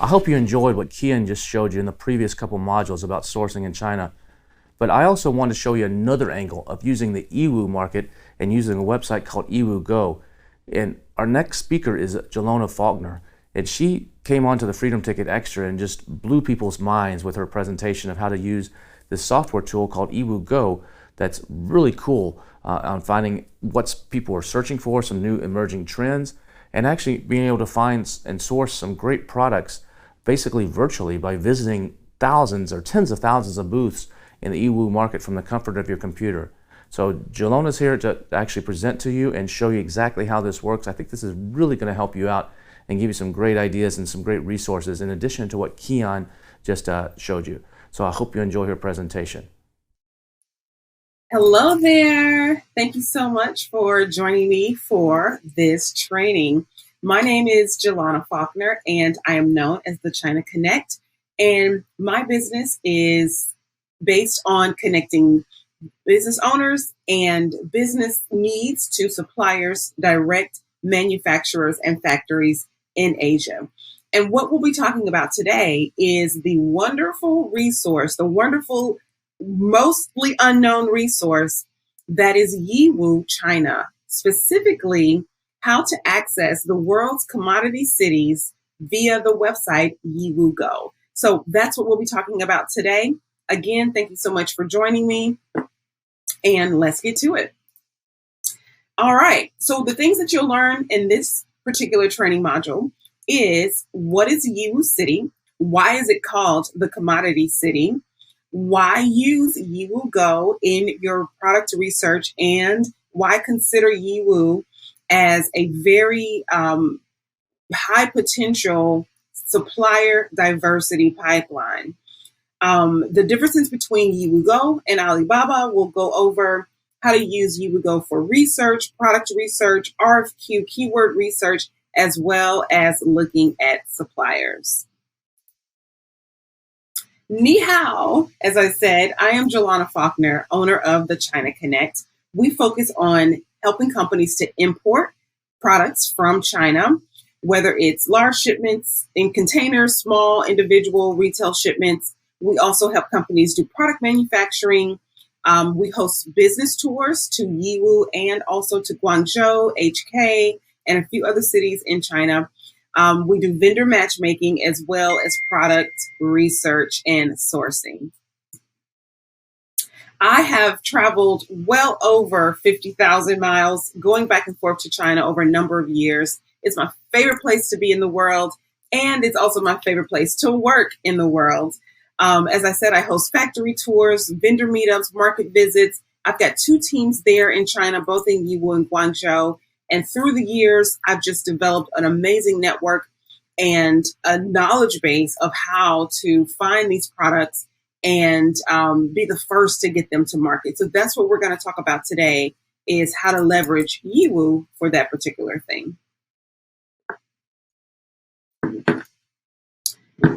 I hope you enjoyed what Kian just showed you in the previous couple modules about sourcing in China. But I also want to show you another angle of using the Yiwu market and using a website called YiwuGo. And our next speaker is Jelona Faulkner. And she came onto the Freedom Ticket Extra and just blew people's minds with her presentation of how to use this software tool called YiwuGo that's really cool on finding what people are searching for, some new emerging trends, and actually being able to find and source some great products basically virtually by visiting thousands or tens of thousands of booths in the Yiwu market from the comfort of your computer. So Jelona's here to actually present to you and show you exactly how this works. I think this is really going to help you out and give you some great ideas and some great resources in addition to what Kian just showed you. So I hope you enjoy her presentation. Hello there. Thank you so much for joining me for this training. My name is Jelona Faulkner, and I am known as the China Connect. And my business is based on connecting business owners and business needs to suppliers, direct manufacturers, and factories in Asia. And what we'll be talking about today is the wonderful resource, the wonderful, mostly unknown resource that is Yiwu China, specifically how to access the world's commodity cities via the website YiwuGo. So that's what we'll be talking about today. Again, thank you so much for joining me, and let's get to it. All right, so the things that you'll learn in this particular training module is what is Yiwu City? Why is it called the commodity city? Why use YiwuGo in your product research, and why consider Yiwu as a very high potential supplier diversity pipeline. The differences between YiwuGo and Alibaba, we'll go over how to use YiwuGo for research, product research, RFQ, keyword research, as well as looking at suppliers. Ni hao, as I said, I am Jelona Faulkner, owner of the China Connect. We focus on helping companies to import products from China, whether it's large shipments in containers, small individual retail shipments. We also help companies do product manufacturing. We host business tours to Yiwu and also to Guangzhou, HK, and a few other cities in China. We do vendor matchmaking as well as product research and sourcing. I have traveled well over 50,000 miles going back and forth to China over a number of years. It's my favorite place to be in the world, and it's also my favorite place to work in the world. As I said, I host factory tours, vendor meetups, market visits. I've got 2 teams there in China, both in Yiwu and Guangzhou. And through the years, I've just developed an amazing network and a knowledge base of how to find these products and be the first to get them to market. So that's what we're going to talk about today, is how to leverage Yiwu for that particular thing.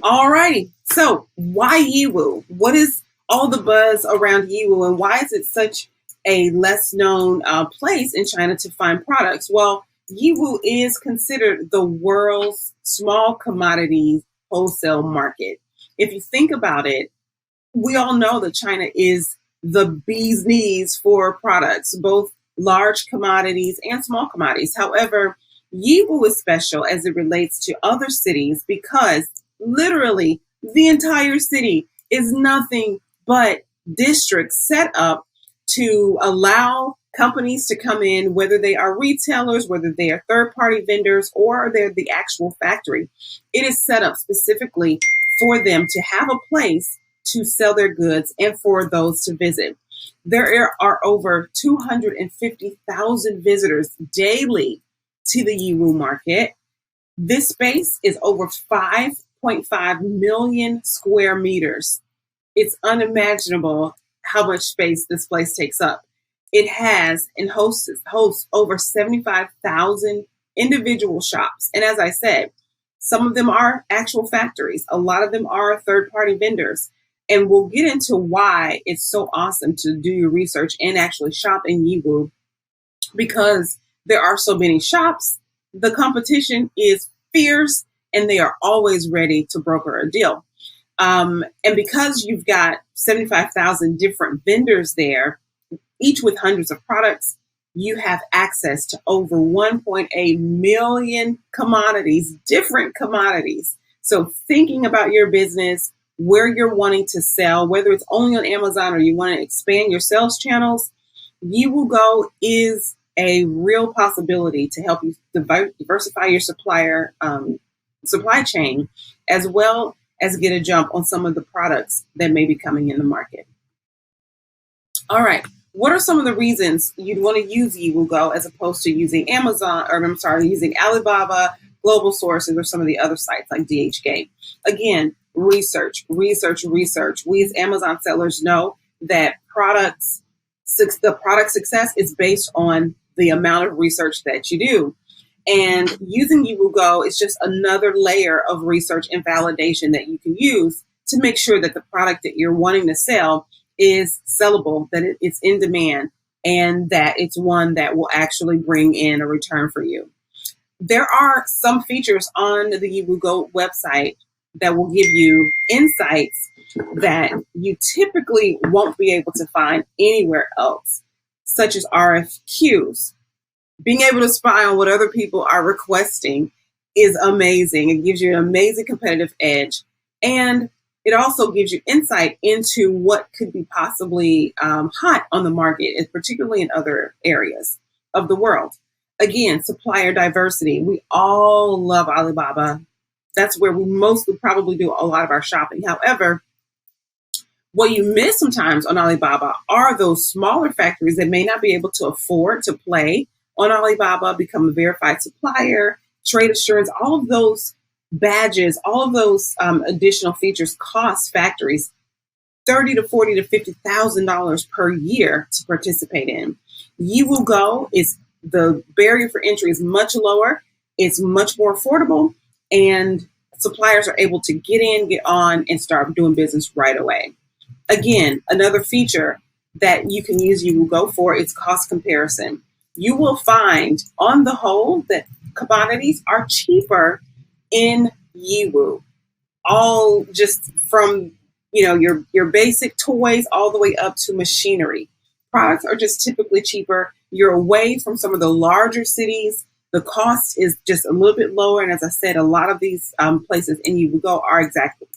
All righty. So why Yiwu? What is all the buzz around Yiwu, and why is it such a less known place in China to find products? Well, Yiwu is considered the world's small commodities wholesale market. If you think about it, we all know that China is the bee's knees for products, both large commodities and small commodities. However, Yiwu is special as it relates to other cities because literally the entire city is nothing but districts set up to allow companies to come in, whether they are retailers, whether they are third-party vendors, or they're the actual factory. It is set up specifically for them to have a place to sell their goods and for those to visit. There are over 250,000 visitors daily to the Yiwu market. This space is over 5.5 million square meters. It's unimaginable how much space this place takes up. It has and hosts over 75,000 individual shops. And as I said, some of them are actual factories. A lot of them are third-party vendors. And we'll get into why it's so awesome to do your research and actually shop in Yiwu, because there are so many shops. The competition is fierce, and they are always ready to broker a deal. And because you've got 75,000 different vendors there, each with hundreds of products, you have access to over 1.8 million commodities, different commodities. So thinking about your business, where you're wanting to sell, whether it's only on Amazon or you want to expand your sales channels, YiwuGo is a real possibility to help you diversify your supply chain, as well as get a jump on some of the products that may be coming in the market. All right. What are some of the reasons you'd want to use YiwuGo as opposed to using using Alibaba, Global Sources, or some of the other sites like DHgate? Again, research. We as Amazon sellers know that the product success is based on the amount of research that you do. And using YiwuGo is just another layer of research and validation that you can use to make sure that the product that you're wanting to sell is sellable, that it's in demand, and that it's one that will actually bring in a return for you. There are some features on the YiwuGo website that will give you insights that you typically won't be able to find anywhere else, such as RFQs. Being able to spy on what other people are requesting is amazing. It gives you an amazing competitive edge. And it also gives you insight into what could be possibly hot on the market, particularly in other areas of the world. Again, supplier diversity. We all love Alibaba. That's where we mostly probably do a lot of our shopping. However, what you miss sometimes on Alibaba are those smaller factories that may not be able to afford to play on Alibaba, become a verified supplier, trade assurance, all of those badges, all of those additional features cost factories $30,000 to $40,000 to $50,000 per year to participate in. YiwuGo is the barrier for entry is much lower. It's much more affordable, and suppliers are able to get in, get on, and start doing business right away. Again, another feature that you can use YiwuGo for is cost comparison. You will find on the whole that commodities are cheaper in Yiwu, all just from your basic toys all the way up to machinery. Products are just typically cheaper. You're away from some of the larger cities. The cost is just a little bit lower, and as I said, a lot of these places in YiwuGo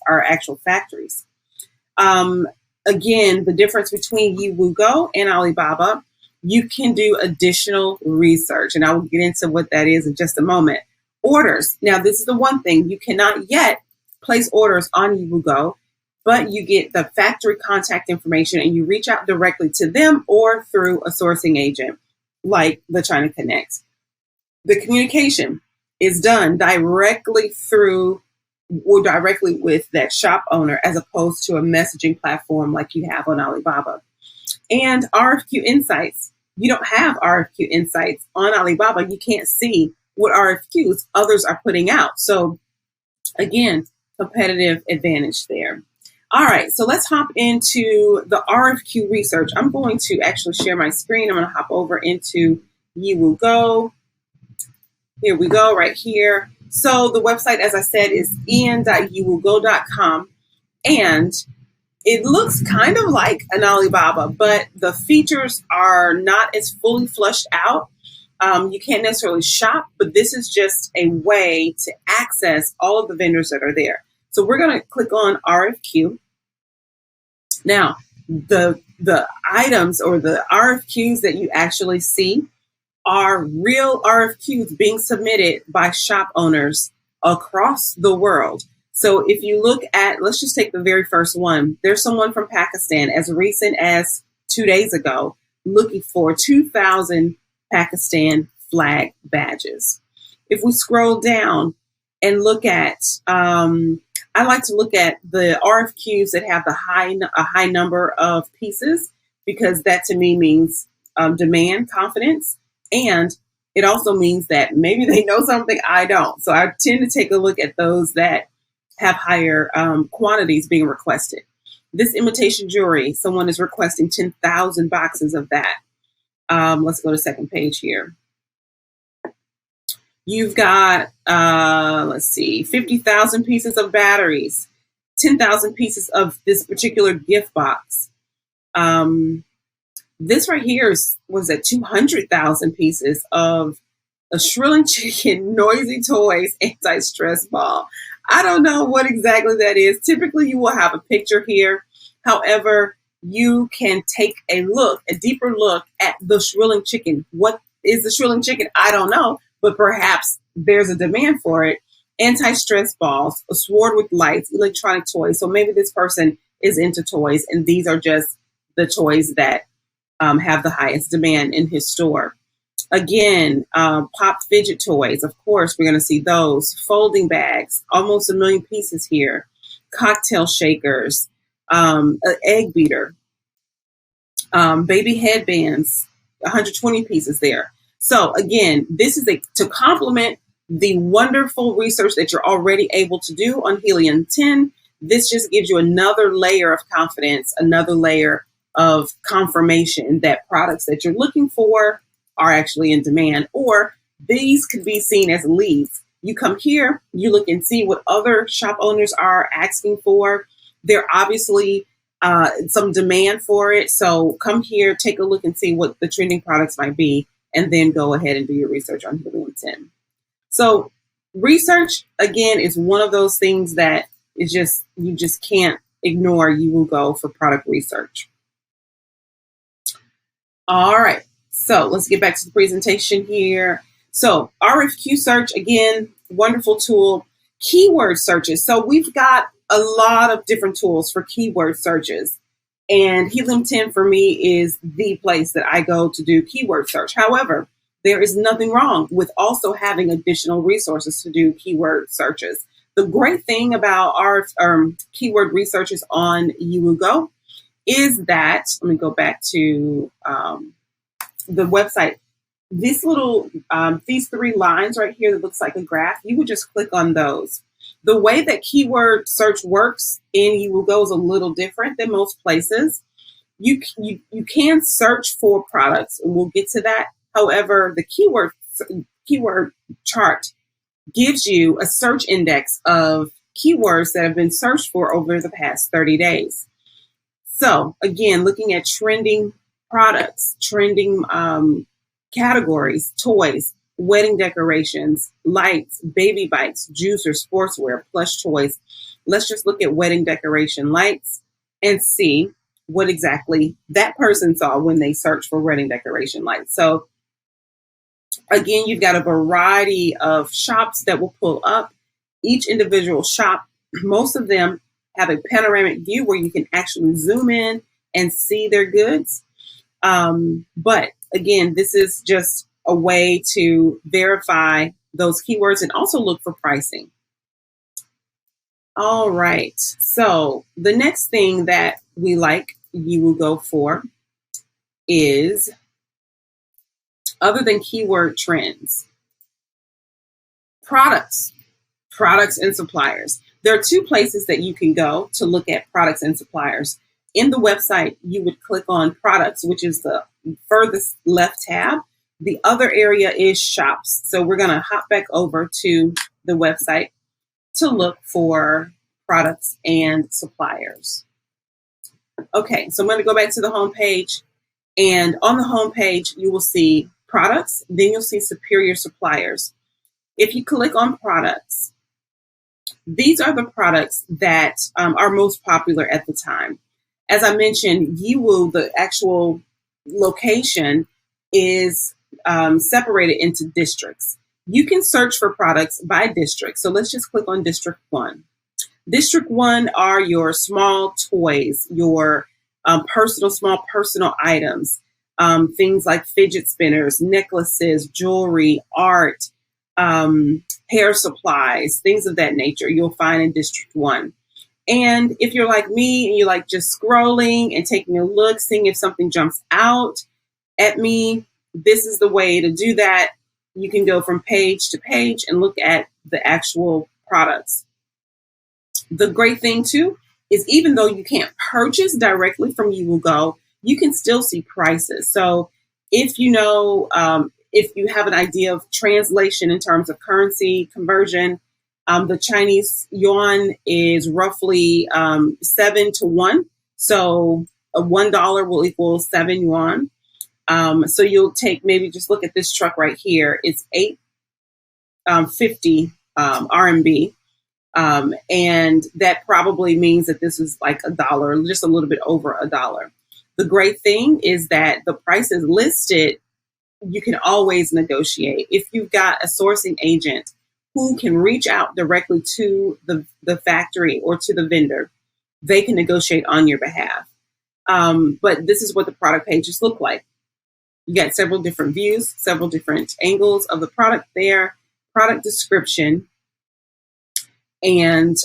are actual factories. Again, the difference between YiwuGo and Alibaba, you can do additional research, and I will get into what that is in just a moment. Orders. Now, this is the one thing. You cannot yet place orders on YiwuGo, but you get the factory contact information and you reach out directly to them or through a sourcing agent like the China Connect. The communication is done directly with that shop owner as opposed to a messaging platform like you have on Alibaba. And RFQ insights. You don't have RFQ insights on Alibaba. You can't see what RFQs others are putting out. So again, competitive advantage there. All right, so let's hop into the RFQ research. I'm going to actually share my screen. I'm going to hop over into YiwuGo. Here we go, right here. So the website, as I said, is en.yiwugo.com. And it looks kind of like an Alibaba, but the features are not as fully fleshed out. You can't necessarily shop, but this is just a way to access all of the vendors that are there. So we're going to click on RFQ. Now, the items or the RFQs that you actually see are real RFQs being submitted by shop owners across the world. So if you look at, let's just take the very first one. There's someone from Pakistan as recent as 2 days ago looking for 2,000 Pakistan flag badges. If we scroll down and look at, I like to look at the RFQs that have a high number of pieces, because that to me means demand, confidence, and it also means that maybe they know something I don't. So I tend to take a look at those that have higher quantities being requested. This imitation jewelry, someone is requesting 10,000 boxes of that. Let's go to second page here. You've got, let's see, 50,000 pieces of batteries, 10,000 pieces of this particular gift box. This right here was at 200,000 pieces of a shrilling chicken, noisy toys, anti-stress ball. I don't know what exactly that is. Typically, you will have a picture here. However, you can take a deeper look at the shrilling chicken. What is the shrilling chicken? I don't know, but perhaps there's a demand for it. Anti-stress balls, a sword with lights, electronic toys. So maybe this person is into toys, and these are just the toys that have the highest demand in his store. Again, pop fidget toys. Of course, we're going to see those. Folding bags, almost 1 million pieces here. Cocktail shakers, an egg beater, baby headbands, 120 pieces there. So again, this is to complement the wonderful research that you're already able to do on helium-10. This just gives you another layer of confidence, another layer of confirmation that products that you're looking for are actually in demand, or these could be seen as leads. You come here, you look and see what other shop owners are asking for. There obviously some demand for it. So come here, take a look and see what the trending products might be, and then go ahead and do your research on helium-10. So research, again, is one of those things that is just, you just can't ignore. YiwuGo for product research. All right, so let's get back to the presentation here. So RFQ search, again, wonderful tool. Keyword searches. So we've got a lot of different tools for keyword searches. And helium-10 for me is the place that I go to do keyword search. However, there is nothing wrong with also having additional resources to do keyword searches. The great thing about our keyword researches on YiwuGo is that, let me go back to the website. This little, these 3 lines right here that looks like a graph, you would just click on those. The way that keyword search works in YiwuGo is a little different than most places. You can search for products, and we'll get to that. However, the keyword chart gives you a search index of keywords that have been searched for over the past 30 days. So again, looking at trending products, trending categories, toys, wedding decorations, lights, baby bikes, juicers, sportswear, plush toys. Let's just look at wedding decoration lights and see what exactly that person saw when they searched for wedding decoration lights. So again, you've got a variety of shops that will pull up. Each individual shop, most of them have a panoramic view where you can actually zoom in and see their goods. But again, this is just a way to verify those keywords and also look for pricing. All right. So the next thing that we like YiwuGo for is, other than keyword trends, products and suppliers. There are 2 places that you can go to look at products and suppliers. In the website, you would click on products, which is the furthest left tab. The other area is shops. So we're going to hop back over to the website to look for products and suppliers. Okay, so I'm going to go back to the home page. And on the home page, you will see products, then you'll see superior suppliers. If you click on products, these are the products that are most popular at the time. As I mentioned, Yiwu, the actual location, is separated into districts. You can search for products by district. So let's just click on District 1. District 1 are your small toys, your small personal items, things like fidget spinners, necklaces, jewelry, art, hair supplies, things of that nature you'll find in District 1. And if you're like me and you like just scrolling and taking a look, seeing if something jumps out at me, this is the way to do that. You can go from page to page and look at the actual products. The great thing too is, even though you can't purchase directly from YiwuGo, you can still see prices. So if you know, if you have an idea of translation in terms of currency conversion, the Chinese yuan is roughly 7 to 1. So a $1 will equal 7 yuan. So you'll take, maybe just look at this truck right here. It's 850 RMB. And that probably means that this is like $1, just a little bit over $1. The great thing is that the price is listed. You can always negotiate. If you've got a sourcing agent who can reach out directly to the factory or to the vendor, they can negotiate on your behalf. But this is what the product pages look like. You got several different views, several different angles of the product there, product description, and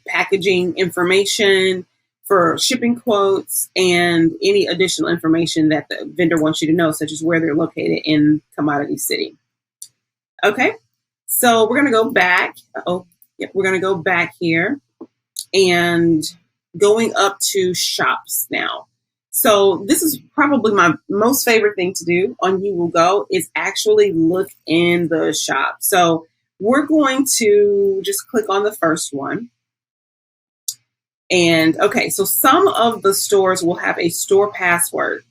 packaging information for shipping quotes and any additional information that the vendor wants you to know, such as where they're located in Commodity City. Okay, so we're going to go back. We're going to go back here and going up to shops now. So this is probably my most favorite thing to do on YiwuGo is actually look in the shop. So we're going to just click on the first one. And okay, so some of the stores will have a store password.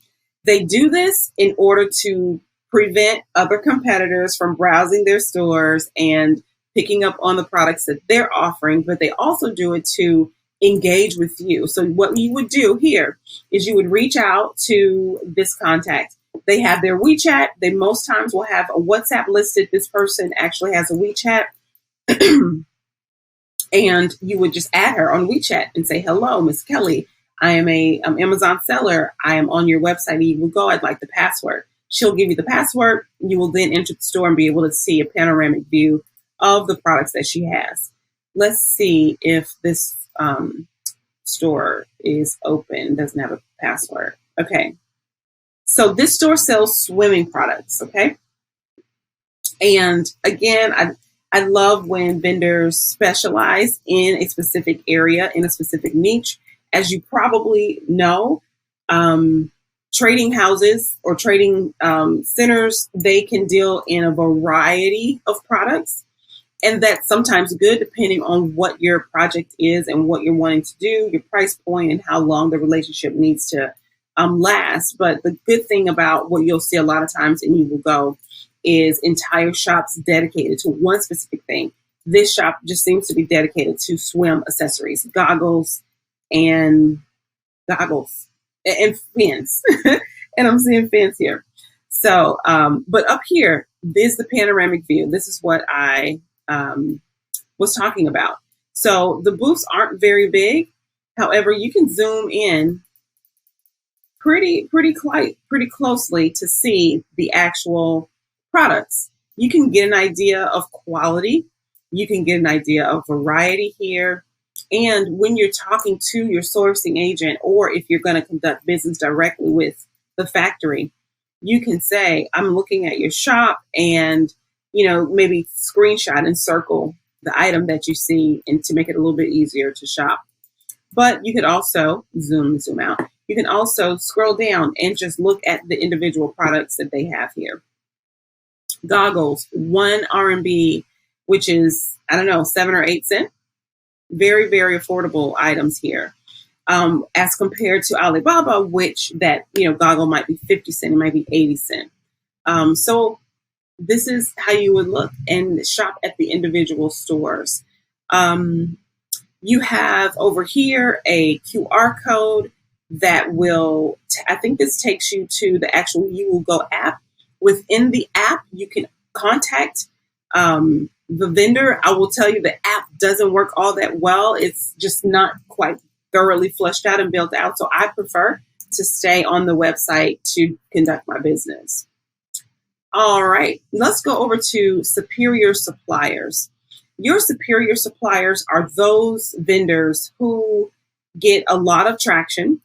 They do this in order to prevent other competitors from browsing their stores and picking up on the products that they're offering, but they also do it to engage with you. So what you would do here is you would reach out to this contact. They have their WeChat. They most times will have a WhatsApp listed. This person actually has a WeChat. And you would just add her on WeChat and say, hello, Miss Kelly. I am I'm Amazon seller. I am on your website. YiwuGo. I'd like the password. She'll give you the password. You will then enter the store and be able to see a panoramic view of the products that she has. Let's see if this store is open, doesn't have a password. Okay. So this store sells swimming products. Okay. And again, I love when vendors specialize in a specific area, in a specific niche. As you probably know, trading houses or trading centers, they can deal in a variety of products. And that's sometimes good depending on what your project is and what you're wanting to do, your price point, and how long the relationship needs to last. But the good thing about what you'll see a lot of times in YiwuGo is entire shops dedicated to one specific thing. This shop just seems to be dedicated to swim accessories, goggles and fins. And I'm seeing fins here. So, but up here, this is the panoramic view. This is what I was talking about. So the booths aren't very big. However, you can zoom in pretty closely to see the actual products. You can get an idea of quality. You can get an idea of variety here. And when you're talking to your sourcing agent, or if you're going to conduct business directly with the factory, you can say, I'm looking at your shop, and, you know, maybe screenshot and circle the item that you see, and to make it a little bit easier to shop. But you could also zoom out. You can also scroll down and just look at the individual products that they have here. Goggles, 1 RMB, which is, 7 or 8 cents. Very, very affordable items here. As compared to Alibaba, which that, goggle might be 50 cents, it might be 80 cents. So this is how you would look and shop at the individual stores. You have over here a QR code that will, I think this takes you to the actual YiwuGo app. Within the app, you can contact the vendor. I will tell you the app doesn't work all that well. It's just not quite thoroughly fleshed out and built out. So I prefer to stay on the website to conduct my business. All right, let's go over to superior suppliers. Your superior suppliers are those vendors who get a lot of traction.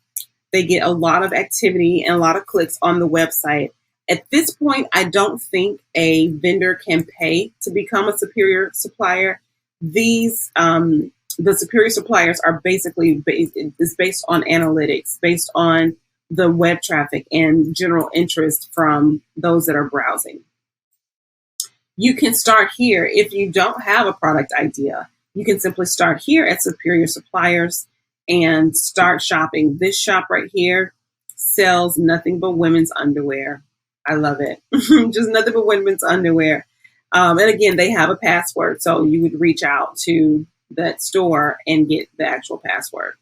They get a lot of activity and a lot of clicks on the website. At this point, I don't think a vendor can pay to become a superior supplier. These, the superior suppliers are basically based on analytics, based on the web traffic and general interest from those that are browsing. You can start here. If you don't have a product idea, you can simply start here at Superior Suppliers and start shopping. This shop right here sells nothing but women's underwear. I love it. Just nothing but women's underwear. And again, they have a password. So you would reach out to that store and get the actual password.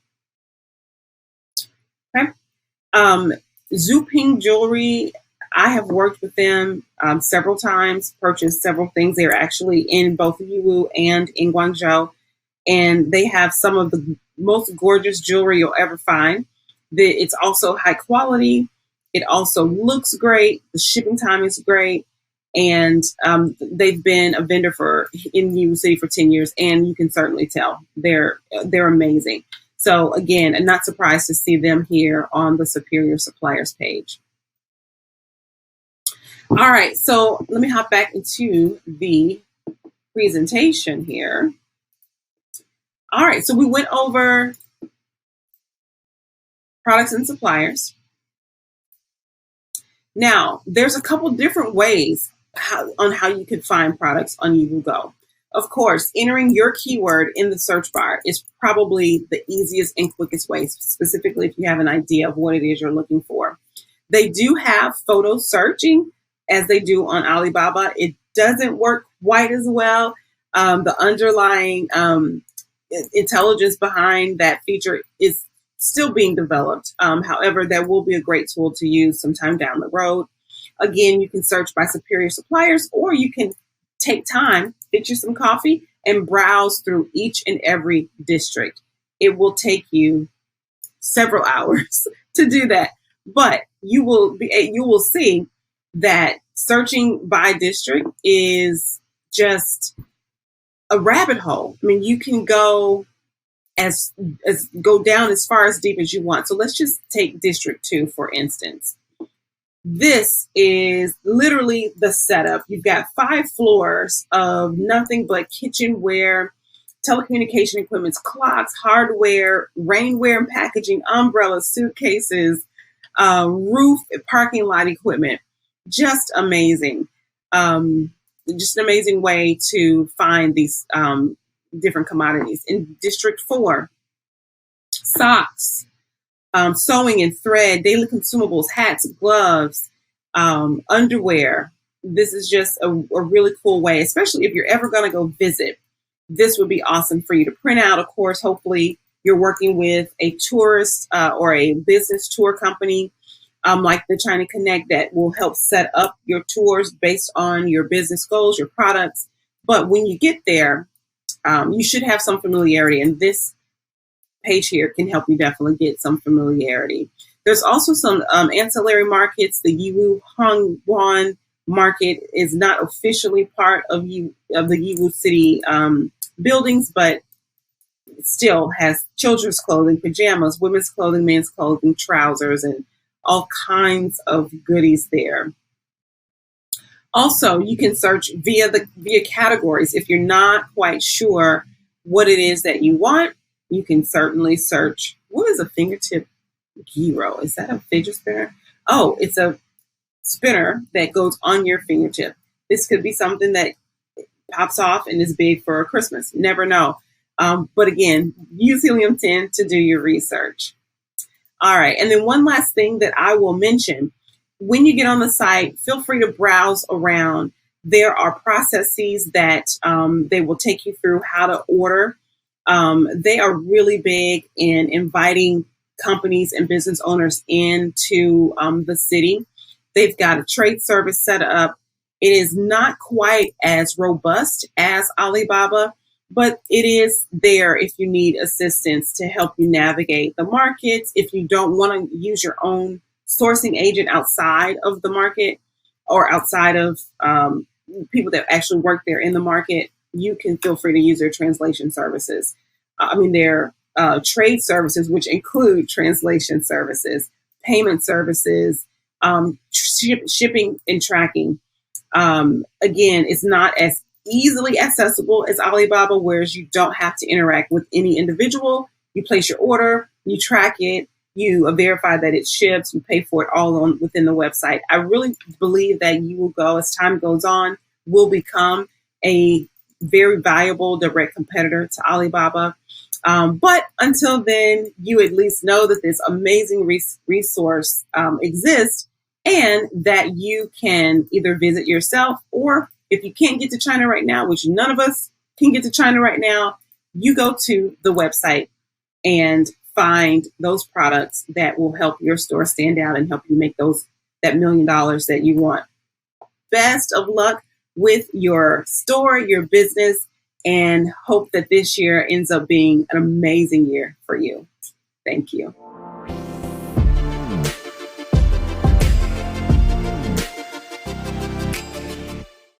Okay. Zuping Jewelry, I have worked with them several times, purchased several things. They're actually in both Yiwu and in Guangzhou, and they have some of the most gorgeous jewelry you'll ever find. It's also high quality. It also looks great. The shipping time is great. And they've been a vendor in Yiwu City for 10 years, and you can certainly tell they're amazing. So again, I'm not surprised to see them here on the Superior Suppliers page. All right, so let me hop back into the presentation here. All right, so we went over products and suppliers. Now, there's a couple different ways on how you can find products on YiwuGo. Of course, entering your keyword in the search bar is probably the easiest and quickest way, specifically if you have an idea of what it is you're looking for. They do have photo searching as they do on Alibaba. It doesn't work quite as well. The underlying intelligence behind that feature is still being developed. However, that will be a great tool to use sometime down the road. Again, you can search by Superior Suppliers, or you can take time, get you some coffee, and browse through each and every district. It will take you several hours to do that, but you will see that searching by district is just a rabbit hole. I mean, you can go go down as far as deep as you want. So let's just take District 2, for instance. This is literally the setup. You've got 5 floors of nothing but kitchenware, telecommunication equipment, clocks, hardware, rainwear and packaging, umbrellas, suitcases, roof, parking lot equipment. Just amazing. Just an amazing way to find these different commodities. In District 4, socks, sewing and thread, daily consumables, hats, gloves, underwear. This is just a really cool way, especially if you're ever going to go visit. This would be awesome for you to print out. Of course, hopefully you're working with a tourist or a business tour company like the China Connect that will help set up your tours based on your business goals, your products. But when you get there, you should have some familiarity, and this page here can help you definitely get some familiarity. There's also some ancillary markets. The Yiwu Hongguan market is not officially part of the Yiwu City buildings, but it still has children's clothing, pajamas, women's clothing, men's clothing, trousers, and all kinds of goodies there. Also, you can search via categories. If you're not quite sure what it is that you want, you can certainly search. What is a fingertip gyro? Is that a fidget spinner? Oh, it's a spinner that goes on your fingertip. This could be something that pops off and is big for Christmas. Never know. But again, use Helium 10 to do your research. All right. And then one last thing that I will mention. When you get on the site, feel free to browse around. There are processes that they will take you through how to order. They are really big in inviting companies and business owners into the city. They've got a trade service set up. It is not quite as robust as Alibaba, but it is there if you need assistance to help you navigate the markets. If you don't want to use your own sourcing agent outside of the market or outside of people that actually work there in the market, you can feel free to use their translation services. Their trade services, which include translation services, payment services, shipping and tracking. Again, it's not as easily accessible as Alibaba, whereas you don't have to interact with any individual. You place your order, you track it, you verify that it ships, you pay for it all within the website. I really believe that YiwuGo, as time goes on, will become a very valuable direct competitor to Alibaba. But until then, you at least know that this amazing resource exists, and that you can either visit yourself, or if you can't get to China right now, which none of us can get to China right now, you go to the website and find those products that will help your store stand out and help you make that $1 million that you want. Best of luck with your store, your business, and hope that this year ends up being an amazing year for you. Thank you.